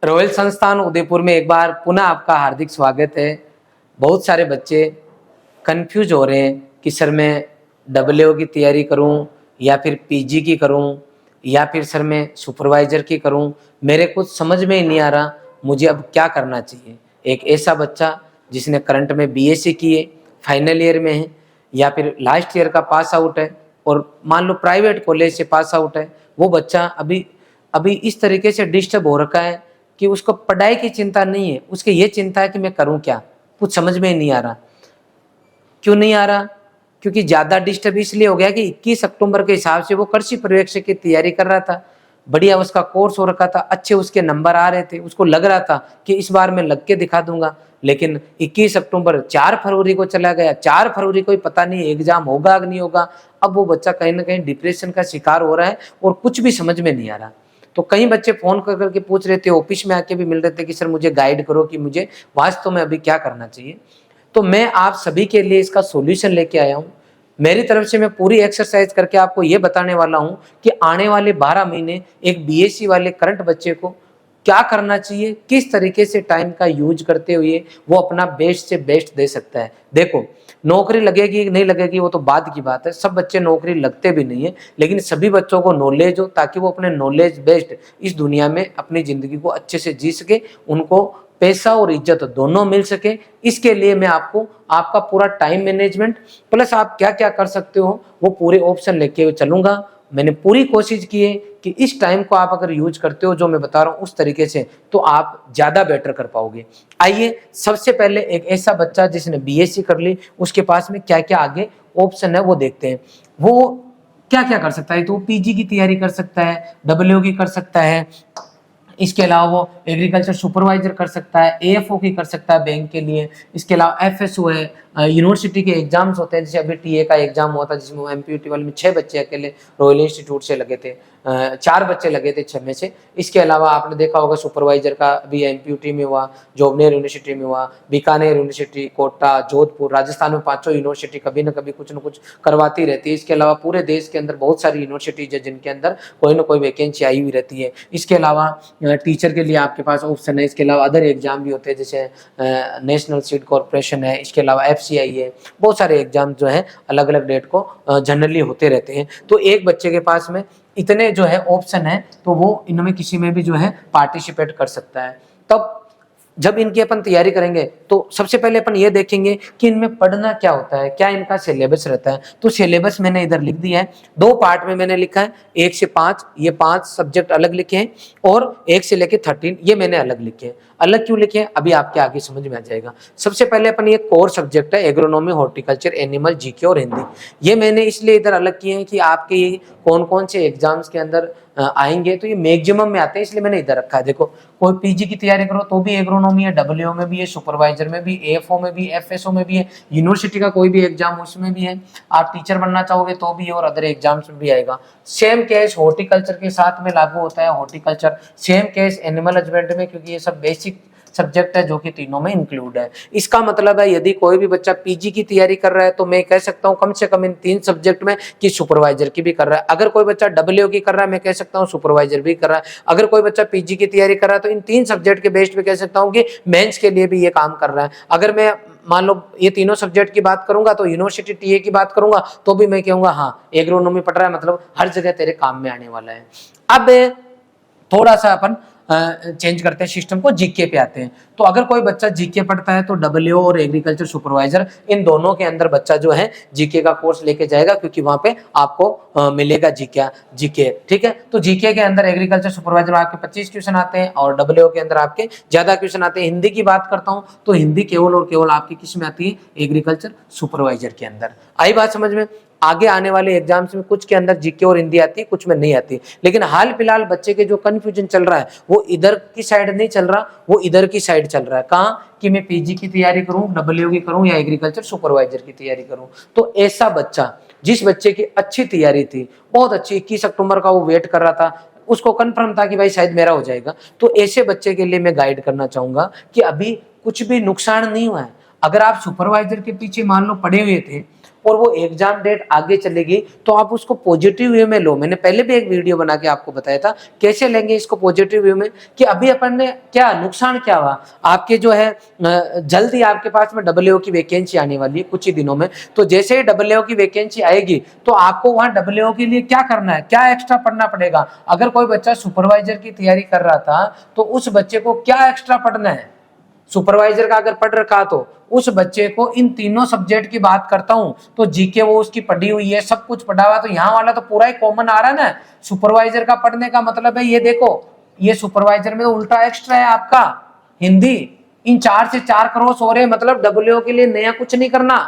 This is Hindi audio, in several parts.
रॉयल संस्थान उदयपुर में एक बार पुनः आपका हार्दिक स्वागत है। बहुत सारे बच्चे कंफ्यूज हो रहे हैं कि सर मैं डब्ल्यू की तैयारी करूं या फिर पीजी की करूं या फिर सर मैं सुपरवाइजर की करूं। मेरे कुछ समझ में ही नहीं आ रहा मुझे अब क्या करना चाहिए। एक ऐसा बच्चा जिसने करंट में बीएससी की है, फाइनल ईयर में है या फिर लास्ट ईयर का पास आउट है और मान लो प्राइवेट कॉलेज से पास आउट है, वो बच्चा अभी अभी इस तरीके से डिस्टर्ब हो रखा है कि उसको पढ़ाई की चिंता नहीं है, उसकी ये चिंता है कि मैं करूं क्या। कुछ समझ में ही नहीं आ रहा। क्यों नहीं आ रहा? क्योंकि ज्यादा डिस्टर्ब इसलिए हो गया कि 21 अक्टूबर के हिसाब से वो कृषि पर्यवेक्षक की तैयारी कर रहा था। बढ़िया उसका कोर्स हो रखा था, अच्छे उसके नंबर आ रहे थे, उसको लग रहा था कि इस बार मैं लग के दिखा दूंगा। लेकिन 21 अक्टूबर 4 फरवरी को चला गया। 4 फरवरी को ही पता नहीं एग्जाम होगा कि नहीं होगा। अब वो बच्चा कहीं ना कहीं डिप्रेशन का शिकार हो रहा है और कुछ भी समझ में नहीं आ रहा। तो कई बच्चे फोन कर करके पूछ रहे थे, ऑफिस में आके भी मिल रहे थे कि सर मुझे गाइड करो कि मुझे वास्तव में अभी क्या करना चाहिए। तो मैं आप सभी के लिए इसका सॉल्यूशन लेके आया हूँ। मेरी तरफ से मैं पूरी एक्सरसाइज करके आपको ये बताने वाला हूँ कि आने वाले 12 महीने एक बीएससी वाले करंट बच्चे को क्या करना चाहिए, किस तरीके से टाइम का यूज करते हुए वो अपना बेस्ट से बेस्ट दे सकता है। देखो, नौकरी लगेगी नहीं लगेगी वो तो बाद की बात है, सब बच्चे नौकरी लगते भी नहीं है, लेकिन सभी बच्चों को नॉलेज हो ताकि वो अपने नॉलेज बेस्ड इस दुनिया में अपनी जिंदगी को अच्छे से जी सके, उनको पैसा और इज्जत दोनों मिल सके। इसके लिए मैं आपको आपका पूरा टाइम मैनेजमेंट प्लस आप क्या क्या कर सकते हो वो पूरे ऑप्शन लेके चलूंगा। मैंने पूरी कोशिश की है कि इस टाइम को आप अगर यूज करते हो जो मैं बता रहा हूँ उस तरीके से, तो आप ज्यादा बेटर कर पाओगे। आइए सबसे पहले एक ऐसा बच्चा जिसने बीएससी कर ली उसके पास में क्या क्या आगे ऑप्शन है वो देखते हैं। वो क्या क्या कर सकता है। तो पीजी की तैयारी कर सकता है, डब्ल्यू की कर सकता है, इसके अलावा वो एग्रीकल्चर सुपरवाइजर कर सकता है, एएफओ की कर सकता है बैंक के लिए। इसके अलावा एफएसओ है, यूनिवर्सिटी के एग्जाम्स होते हैं, जैसे अभी टीए का एग्जाम हुआ था जिसमें एमपीयूटी वाले में 6 बच्चे अकेले रॉयल इंस्टीट्यूट से लगे थे, 4 बच्चे लगे थे 6 में से। इसके अलावा आपने देखा होगा सुपरवाइजर का अभी एमपीयूटी में हुआ, जोबनेर यूनिवर्सिटी में हुआ, बीकानेर यूनिवर्सिटी, कोटा, जोधपुर, राजस्थान में 5 यूनिवर्सिटी कभी ना कभी कुछ ना कुछ करवाती रहती है। इसके अलावा पूरे देश के अंदर बहुत सारी यूनिवर्सिटीज है जिनके अंदर कोई ना कोई वैकेंसी आई हुई रहती है। इसके अलावा टीचर के लिए आपके पास ऑप्शन है। इसके अलावा अदर एग्जाम भी होते हैं जैसे नेशनल सीट कॉर्पोरेशन है, इसके अलावा एफसीआई है, बहुत सारे एग्जाम जो है अलग अलग डेट को जनरली होते रहते हैं। तो एक बच्चे के पास में इतने जो है ऑप्शन है तो वो इनमें किसी में भी जो है पार्टिसिपेट कर सकता है। तब जब इनकी अपन तैयारी करेंगे तो सबसे पहले अपन ये देखेंगे कि इनमें पढ़ना क्या होता है, क्या इनका सिलेबस रहता है। तो सिलेबस मैंने इधर लिख दिया है, 2 पार्ट में मैंने लिखा है, 1 से 5, ये 5 सब्जेक्ट अलग लिखे हैं और 1 से लेके 13 ये मैंने अलग लिखे हैं। अलग क्यों लिखे हैं अभी आपके आगे समझ में आ जाएगा। सबसे पहले अपन ये कोर सब्जेक्ट है एग्रोनॉमी, हॉर्टिकल्चर, एनिमल, जीके और हिंदी, ये मैंने इसलिए इधर अलग किए हैं कि आपके ये कौन कौन से एग्जाम्स के अंदर आएंगे तो ये मैक्सिमम में आते हैं, इसलिए मैंने इधर रखा है। देखो, कोई पीजी की तैयारी करो तो भी एग्रोनॉमी है, डब्ल्यूओ में भी है, सुपरवाइजर में भी, एएफओ में भी, एफएसओ में भी है, यूनिवर्सिटी का कोई भी एग्जाम उसमें भी है, आप टीचर बनना चाहोगे तो भी है और अदर एग्जाम्स में भी आएगा। सेम केस हॉर्टिकल्चर के साथ में लागू होता है, horticulture same case animal husbandry में, क्योंकि ये सब बेसिक सब्जेक्ट है जो कि तीनों में इंक्लूड है। इसका मतलब है यदि कोई भी बच्चा पीजी की तैयारी कर रहा है तो मैं कह सकता हूं कम से कम इन 3 सब्जेक्ट में कि सुपरवाइजर की भी कर रहा है। अगर कोई बच्चा डब्ल्यू की कर रहा है मैं कह सकता हूं सुपरवाइजर भी कर रहा है। अगर कोई बच्चा पीजी की तैयारी कर रहा है तो इन 3 सब्जेक्ट के बेस्ड पे कह सकता हूं कि मेंस के लिए भी ये काम कर रहा है। अगर मैं मान लो ये तीनों सब्जेक्ट की बात करूंगा तो यूनिवर्सिटी टीए की बात करूंगा तो भी मैं कहूंगा हाँ एग्रोनॉमी पढ़ रहा है, मतलब हर जगह तेरे काम में आने वाला है। अब थोड़ा सा अपन चेंज करते हैं सिस्टम को, जीके पे आते हैं। तो अगर कोई बच्चा जीके पढ़ता है तो डब्ल्यू और एग्रीकल्चर सुपरवाइजर इन दोनों के अंदर बच्चा जो है जीके का कोर्स लेके जाएगा, क्योंकि वहां पे आपको मिलेगा जीके। ठीक है, तो जीके के अंदर एग्रीकल्चर सुपरवाइजर में आपके 25 क्वेश्चन आते हैं और डब्ल्यू के अंदर आपके ज्यादा क्वेश्चन आते हैं। हिंदी की बात करता हूं तो हिंदी केवल और केवल आपकी किस में आती है, एग्रीकल्चर सुपरवाइजर के अंदर। आई बात समझ में। आगे आने वाले एग्जाम्स में कुछ के अंदर जीके और हिंदी आती है, कुछ में नहीं आती। लेकिन हाल फिलहाल बच्चे के जो कंफ्यूजन चल रहा है वो इधर की साइड नहीं चल रहा, वो इधर की साइड चल रहा है। कहाँ कि मैं पीजी की तैयारी करूं, डब्ल्यू की करूं या एग्रीकल्चर सुपरवाइजर की तैयारी करूं। तो ऐसा बच्चा जिस बच्चे की अच्छी तैयारी थी, बहुत अच्छी, 21 अक्टूबर का वो वेट कर रहा था, उसको कंफर्म था कि भाई शायद मेरा हो जाएगा, तो ऐसे बच्चे के लिए मैं गाइड करना चाहूंगा कि अभी कुछ भी नुकसान नहीं हुआ है। अगर आप सुपरवाइजर के पीछे मान लो पड़े हुए थे और वो एग्जाम डेट आगे चलेगी तो आप उसको पॉजिटिव वे में लो। मैंने पहले भी एक वीडियो बना के आपको बताया था कैसे लेंगे इसको पॉजिटिव वे में, कि अभी अपन ने क्या नुकसान क्या हुआ आपके जो है जल्दी आपके पास में डबलईओ की वैकेंसी आने वाली है कुछ ही दिनों में। तो जैसे ही डबलईओ की वैकेंसी आएगी तो आपको वहां डबलईओ के लिए क्या करना है, क्या एक्स्ट्रा पढ़ना पड़ेगा। अगर कोई बच्चा सुपरवाइजर की तैयारी कर रहा था तो उस बच्चे को क्या एक्स्ट्रा पढ़ना है, सुपरवाइजर का अगर पढ़ रखा तो उस बच्चे को इन तीनों सब्जेक्ट की बात करता हूं तो जीके वो उसकी पढ़ी हुई है, सब कुछ पढ़ा हुआ, तो यहाँ वाला तो पूरा ही कॉमन आ रहा है ना। सुपरवाइजर का पढ़ने का मतलब है ये देखो, ये सुपरवाइजर में तो उल्टा एक्स्ट्रा है आपका हिंदी, इन 4 से 4 क्रॉस हो रहे, मतलब डब्ल्यूओ के लिए नया कुछ नहीं करना,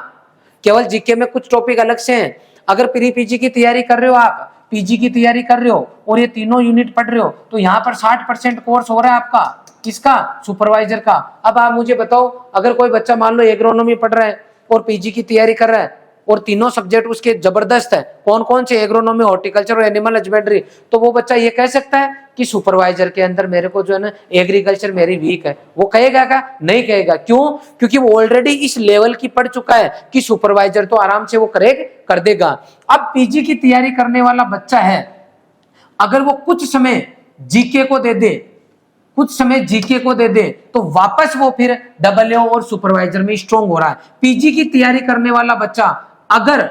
केवल जीके में कुछ टॉपिक अलग से हैं। अगर प्री पीजी की तैयारी कर रहे हो आप, पीजी की तैयारी कर रहे हो और ये तीनों यूनिट पढ़ रहे हो तो यहाँ पर 60% कोर्स हो रहा है आपका, किसका, सुपरवाइजर का। अब आप मुझे बताओ, अगर कोई बच्चा मान लो एग्रोनॉमी पढ़ रहा है और पीजी की तैयारी कर रहा है और तीनों सब्जेक्ट उसके जबरदस्त है, कौन कौन से, एग्रोनॉमी, हॉर्टिकल्चर और एनिमल हस्बेंड्री, तो वो बच्चा ये कह सकता है कि सुपरवाइजर के अंदर मेरे को जो है ना एग्रीकल्चर मेरी वीक है, वो कहेगा क्या, नहीं कहेगा। क्यों, क्योंकि वो ऑलरेडी इस लेवल की पढ़ चुका है कि सुपरवाइजर तो आराम से वो कर देगा। अब पीजी की तैयारी करने वाला बच्चा है, अगर वो कुछ समय जीके को दे दे, कुछ समय जीके को दे दे तो वापस वो फिर डबलईओ और सुपरवाइजर में स्ट्रॉन्ग हो रहा है। पीजी की तैयारी करने वाला बच्चा अगर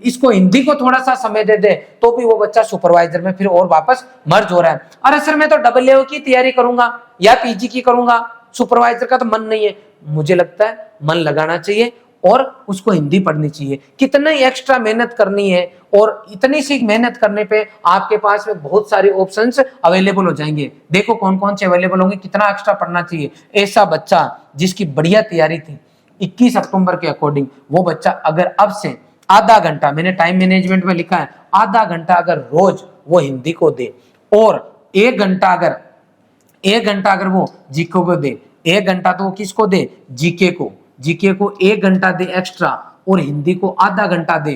इसको हिंदी को थोड़ा सा समय दे दे तो भी वो बच्चा सुपरवाइजर में फिर और वापस मर्ज हो रहा है। अरे सर मैं तो डबलईओ की तैयारी करूंगा या पीजी की करूंगा, सुपरवाइजर का तो मन नहीं है। मुझे लगता है मन लगाना चाहिए और उसको हिंदी पढ़नी चाहिए। कितना ही एक्स्ट्रा मेहनत करनी है और इतनी सी मेहनत करने पे आपके पास में बहुत सारे ऑप्शंस अवेलेबल हो जाएंगे। देखो कौन कौन से अवेलेबल होंगे, कितना एक्स्ट्रा पढ़ना चाहिए। ऐसा बच्चा जिसकी बढ़िया तैयारी थी 21 अक्टूबर के अकॉर्डिंग, वो बच्चा अगर अब से आधा घंटा, मैंने टाइम मैनेजमेंट में लिखा है, आधा घंटा अगर रोज वो हिंदी को दे और 1 घंटा अगर वो जीके को दे, 1 घंटा तो वो किसको दे, जीके को 1 घंटा दे एक्स्ट्रा और हिंदी को आधा घंटा दे,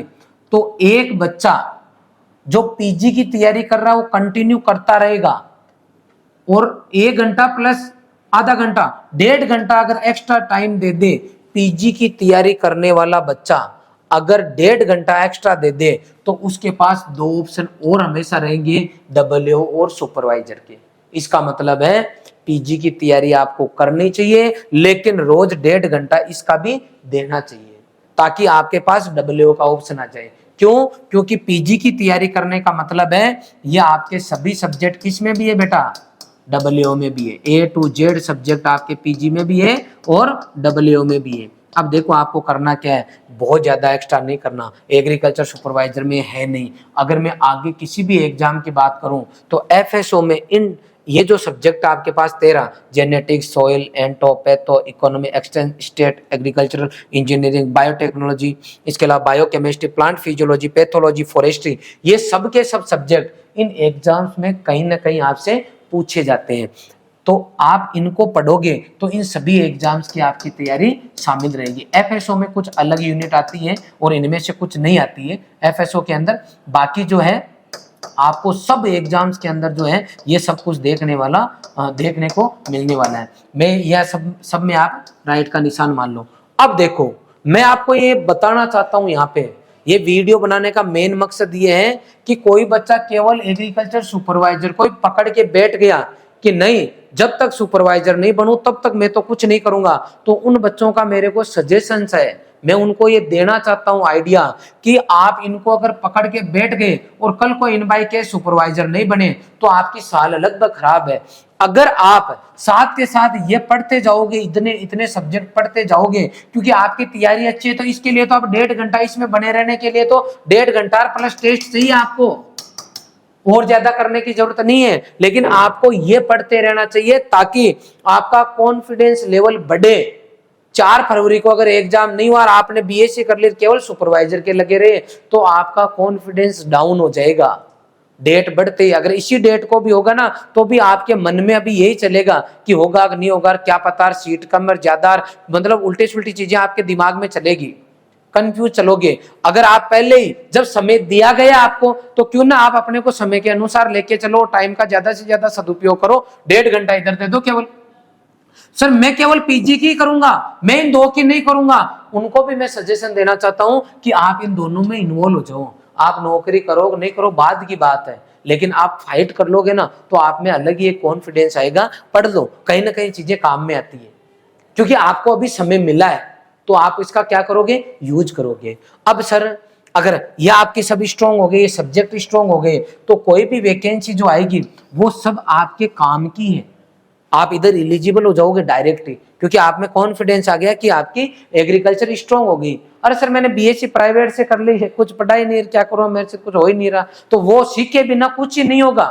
तो एक बच्चा जो पीजी की तैयारी कर रहा है वो कंटिन्यू करता रहेगा। और 1 घंटा प्लस आधा घंटा, 1.5 घंटा अगर एक्स्ट्रा टाइम दे दे, पीजी की तैयारी करने वाला बच्चा अगर 1.5 घंटा एक्स्ट्रा दे दे तो उसके पास 2 ऑप्शन और हमेशा रहेंगे, डबलईओ और सुपरवाइजर के। इसका मतलब है पीजी की तैयारी आपको करनी चाहिए लेकिन रोज 1.5 घंटा इसका भी देना चाहिए ताकि आपके पास डबलईओ का ऑप्शन आ जाए। क्यों, क्योंकि पीजी की तैयारी करने का मतलब है ये आपके सभी सब्जेक्ट किस में भी है बेटा, डबलईओ में भी है। A to Z सब्जेक्ट आपके पीजी में भी है और डबलईओ में भी है। अब देखो आपको करना क्या है, बहुत ज्यादा एक्स्ट्रा नहीं करना, एग्रीकल्चर सुपरवाइजर में है नहीं। अगर मैं आगे किसी भी एग्जाम की बात करूं तो एफएसओ में इन ये जो सब्जेक्ट आपके पास 13, genetics, soil ento, patho, economy, extension, state, agricultural engineering, biotechnology, इसके अलावा biochemistry, plant physiology, pathology, forestry, ये सब के सब सब्जेक्ट इन एग्जाम्स में कहीं ना कहीं आपसे पूछे जाते हैं। तो आप इनको पढ़ोगे तो इन सभी एग्जाम्स की आपकी तैयारी शामिल रहेगी। एफएसओ में कुछ अलग यूनिट आती है और इनमें से कुछ नहीं आती है एफएसओ के अंदर, बाकी जो है आपको सब एग्जाम्स के अंदर जो है ये सब कुछ देखने को मिलने वाला है। मैं यह सब में आप राइट का निशान मान लो। अब देखो मैं आपको ये बताना चाहता हूं, यहाँ पे ये वीडियो बनाने का मेन मकसद ये है कि कोई बच्चा केवल एग्रीकल्चर सुपरवाइजर कोई पकड़ के बैठ गया कि नहीं जब तक सुपरवाइजर नहीं बनूं तब तक मैं तो कुछ नहीं करूंगा, तो उन बच्चों का मेरे को सजेशंस है, मैं उनको ये देना चाहता हूं आइडिया कि आप इनको अगर पकड़ के बैठ गए और कल को इन बाई के सुपरवाइजर नहीं बने तो आपकी साल लगभग खराब है। अगर आप साथ के साथ ये पढ़ते जाओगे, इतने सब्जेक्ट पढ़ते जाओगे, क्योंकि आपकी तैयारी अच्छी है तो इसके लिए तो आप 1.5 घंटा इसमें बने रहने के लिए तो 1.5 घंटा प्लस टेस्ट चाहिए आपको, और ज्यादा करने की जरूरत नहीं है। लेकिन आपको ये पढ़ते रहना चाहिए ताकि आपका कॉन्फिडेंस लेवल बढ़े। 4 फरवरी को अगर एग्जाम नहीं हुआ और आपने बीएससी कर ली केवल सुपरवाइजर के लगे रहे तो आपका कॉन्फिडेंस डाउन हो जाएगा। डेट बढ़ते ही अगर इसी डेट को भी होगा ना तो भी आपके मन में अभी यही चलेगा कि होगा नहीं होगा, क्या पता सीट कम और ज्यादा, मतलब उल्टी सुल्टी चीजें आपके दिमाग में चलेगी, कंफ्यूज चलोगे। अगर आप पहले ही जब समय दिया गया आपको तो क्यों ना आप अपने को समय के अनुसार लेके चलो, टाइम का ज्यादा से ज्यादा सदुपयोग करो, 1.5 घंटा इधर दे दो केवल। सर मैं केवल पीजी की करूंगा, मैं इन दो की नहीं करूंगा, उनको भी मैं सजेशन देना चाहता हूं कि आप इन दोनों में इन्वॉल्व हो जाओ। आप नौकरी करो नहीं करो बाद की बात है, लेकिन आप फाइट कर लोगे ना तो आप में अलग ही एक कॉन्फिडेंस आएगा। पढ़ लो, कहीं ना कहीं चीजें काम में आती है, क्योंकि आपको अभी समय मिला है तो आप इसका क्या करोगे, यूज करोगे। अब सर अगर ये आपके सब स्ट्रांग हो गए, ये सब्जेक्ट स्ट्रांग हो गए, तो कोई भी वैकेंसी जो आएगी वो सब आपके काम की है, आप इधर एलिजिबल हो जाओगे डायरेक्टली, क्योंकि आप में कॉन्फिडेंस आ गया कि आपकी एग्रीकल्चर स्ट्रांग हो गई। अरे सर मैंने बीएससी प्राइवेट से कर ली है, कुछ पढ़ा ही नहीं, क्या करूं, मेरे से कुछ हो ही नहीं रहा, तो वो सीखे बिना कुछ ही नहीं होगा,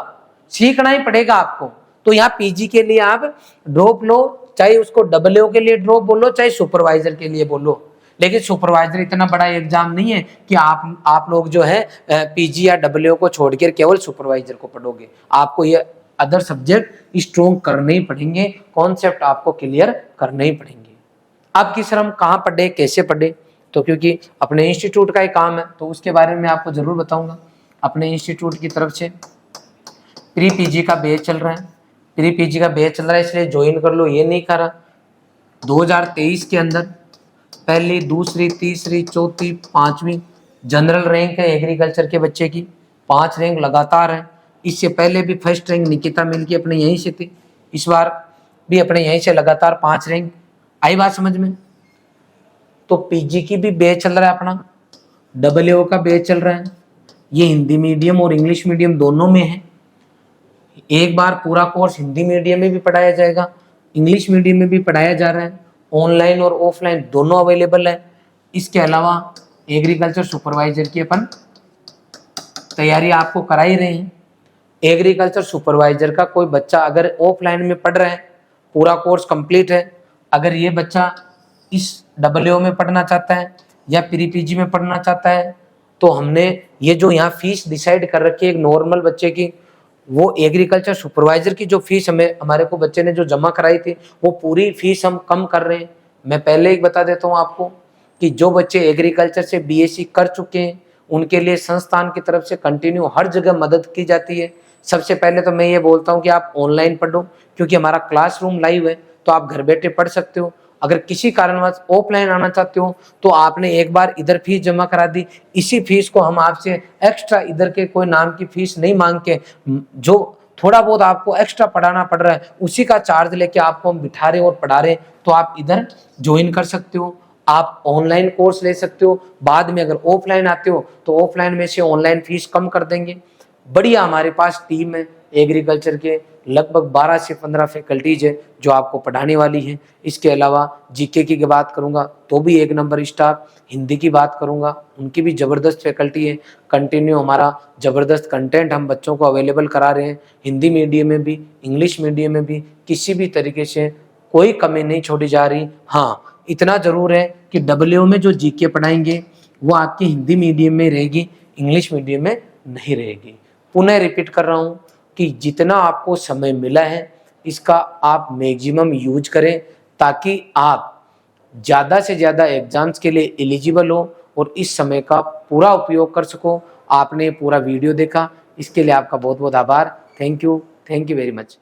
सीखना ही पड़ेगा आपको। तो यहाँ पीजी के लिए आप ड्रॉप लो, चाहे उसको डब्ल्यू के लिए ड्रॉप बोलो, चाहे सुपरवाइजर के लिए बोलो, लेकिन सुपरवाइजर इतना बड़ा एग्जाम नहीं है कि आप लोग जो है पीजी या डब्ल्यू को छोड़कर केवल सुपरवाइजर को पढ़ोगे। आपको ये अदर सब्जेक्ट स्ट्रॉन्ग करने ही पड़ेंगे, कॉन्सेप्ट आपको क्लियर करने ही पड़ेंगे। आपकी सर हम कहाँ पढ़े, कैसे पढ़े, तो क्योंकि अपने इंस्टीट्यूट का ही काम है तो उसके बारे में आपको जरूर बताऊंगा। अपने इंस्टीट्यूट की तरफ से प्री पीजी का बैच चल रहा है, प्री पीजी का बैच चल रहा है, इसलिए ज्वाइन कर लो, ये नहीं करा। 2023 के अंदर पहली, दूसरी, तीसरी, चौथी, पांचवी जनरल रैंक है एग्रीकल्चर के बच्चे की, 5 रैंक लगातार है। इससे पहले भी फर्स्ट रैंक निकिता मिल की अपने यहीं से थी, इस बार भी अपने यहीं से लगातार 5 रैंक। आई बात समझ में? तो पीजी की भी बैच चल रहा है, अपना डब्ल्यू का बैच चल रहा है, ये हिंदी मीडियम और इंग्लिश मीडियम दोनों में है। एक बार पूरा कोर्स हिंदी मीडियम में भी पढ़ाया जाएगा, इंग्लिश मीडियम में भी पढ़ाया जा रहा है, ऑनलाइन और ऑफलाइन दोनों अवेलेबल है। इसके अलावा एग्रीकल्चर सुपरवाइजर की अपन तैयारी आपको करा ही रहे हैं। एग्रीकल्चर सुपरवाइजर का कोई बच्चा अगर ऑफलाइन में पढ़ रहा है, पूरा कोर्स कंप्लीट है, अगर ये बच्चा इस डब्ल्यू में पढ़ना चाहता है या प्री पीजी में पढ़ना चाहता है, तो हमने ये जो यहाँ फीस डिसाइड कर रखी है एक नॉर्मल बच्चे की, वो एग्रीकल्चर सुपरवाइजर की जो फीस हमें हमारे को बच्चे ने जो जमा कराई थी वो पूरी फीस हम कम कर रहे हैं। मैं पहले ही बता देता हूँ आपको कि जो बच्चे एग्रीकल्चर से बीएससी कर चुके हैं उनके लिए संस्थान की तरफ से कंटिन्यू हर जगह मदद की जाती है। सबसे पहले तो मैं ये बोलता हूँ कि आप ऑनलाइन पढ़ो, क्योंकि हमारा क्लासरूम लाइव है तो आप घर बैठे पढ़ सकते हो। अगर किसी कारणवश ऑफलाइन आना चाहते हो तो आपने एक बार इधर फीस जमा करा दी, इसी फीस को हम आपसे एक्स्ट्रा इधर के कोई नाम की फीस नहीं मांग के, जो थोड़ा बहुत आपको एक्स्ट्रा पढ़ाना पड़ रहा है उसी का चार्ज लेके आपको हम बिठा रहे और पढ़ा रहे, तो आप इधर ज्वाइन कर सकते हो। आप ऑनलाइन कोर्स ले सकते हो, बाद में अगर ऑफलाइन आते हो तो ऑफलाइन में से ऑनलाइन फीस कम कर देंगे। बढ़िया हमारे पास टीम है एग्रीकल्चर के, लगभग 12 से 15 फैकल्टीज है जो आपको पढ़ाने वाली हैं। इसके अलावा जीके की बात करूंगा तो भी 1 नंबर स्टाफ, हिंदी की बात करूंगा उनकी भी ज़बरदस्त फैकल्टी है। कंटिन्यू हमारा ज़बरदस्त कंटेंट हम बच्चों को अवेलेबल करा रहे हैं, हिंदी मीडियम में भी इंग्लिश मीडियम में भी, किसी भी तरीके से कोई कमी नहीं छोड़ी जा रही। हाँ इतना ज़रूर है कि डब्ल्यू में जो जीके पढ़ाएंगे वो आपकी हिंदी मीडियम में रहेगी, इंग्लिश मीडियम में नहीं रहेगी। पुनः रिपीट कर रहा हूँ कि जितना आपको समय मिला है इसका आप मैक्सिमम यूज करें, ताकि आप ज़्यादा से ज़्यादा एग्जाम्स के लिए एलिजिबल हो और इस समय का पूरा उपयोग कर सको। आपने पूरा वीडियो देखा, इसके लिए आपका बहुत बहुत आभार। Thank you very much.